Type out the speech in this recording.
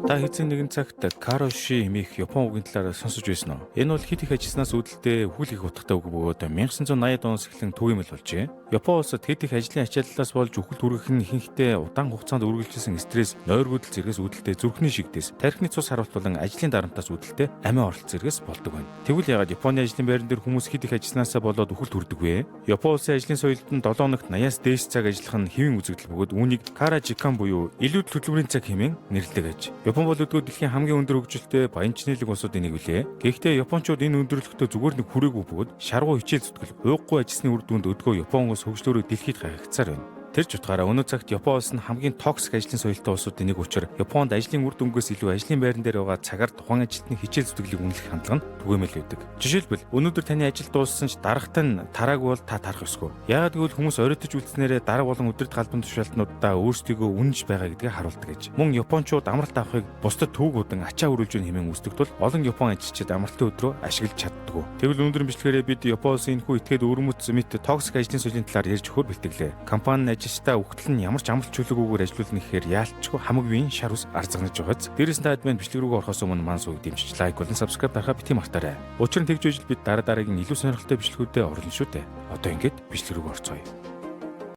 Та хэзээ нэгэн цагт кароши хэмээх Япон үгийн талаар сонсож байсан уу? Энэ бол хит их ажилласнаас үүдэлтэй хүл их утгатай үг бөгөөд 1980-ад оноос эхлэн түгээмэл болжээ. Япон улсад хит их ажлын ачааллаас болж үхэл түргэх нь ихэнхдээ удаан хугацаанд үргэлжилсэн стресс, нойргүйдэл зэрэгс үүдэлтэй зүрхний шигдээс, тархины цус харуулт болон ажлын дарамтаас үүдэлтэй амиа оролт зэрэгс болдог байна. Тэгвэл яагаад Японы ажлын байран дээр хүмүүс хит их ажилласнаас болоод үхэл түрдэг вэ? Япон улсын ажлын соёлд нь 7 хоногт 80-аас дээш цаг ажиллах нь хэвийн үзэгдэл бөгөөд үүнийг каражикан буюу илүү хөдөлмөрийн цаг хэмээн нэрлэдэг аж. Япон бол өдгөө дэлхийн хамгийн өндөр хөгжилтэй баян чинэлэг улсуудын нэг билээ. Гэхдээ японочууд энэ өндөрлөлтөө зүгээр нэг хүрээгүй бөгөөд шаргуу хичээл зүтгэл ууггүй ажилласны үр дүнд өдгөө Япон улс хөгжлөөрөө дэлхийд гайхагцаар байна. Тэр ч утгаараа өнөө цагт Япон улс нь хамгийн токсик ажлын соёлтой улсуудын нэг учраас Японд ажлын үр дүнгээс илүү ажлын байран дээр байгаа цагаар тухайн ажилтны хичээл зүтгэлийг үнэлэх хандлага нь түгээмэл байдаг. Жишээлбэл өнөөдөр таны ажил дууссан ч дарагтай нь тараагүй бол та тарах ёсгүй. Яагаад гэвэл хүмүүс оройтож үлдснээрээ дарга болон өдөрт галбан тушаалтнуудаа өөрсдийгөө үнэнж байгаа гэдгийг харуулдаг гэж. Мөн японочууд амралт авахыг бусдад төвгүүдэн ачаа өрүүлж хэмээн үздэг тул олон япон ажилчид амралтын өдрөө ашиглаж чаддаггүй. Тэгвэл өнөөдрийн бичлэгээрээ бид Япон улсын энэхүү этгээд өрөмөц мэт токсик ажлын соёлын талаар ярьж өгөхөөр бэлтгэлээ. Компани ажилчдаа үхтэл нь ямар ч амралт чөлөөгөөр ажилуулна гэхээр яалтчгүй хамаагүй шар ус арзагнаж байгааз. Дээрээс нь та админ бичлэг рүү орохоос өмнө маань сувг дэмжиж лайк болон subscribe байхаа бити мартаарай. Учир нь тэгж үжил бид дараа дараагийн илүү сонирхолтой бичлэгүүдэд орлоо шүү дээ. Одоо ингээд бичлэг рүү орцгоё.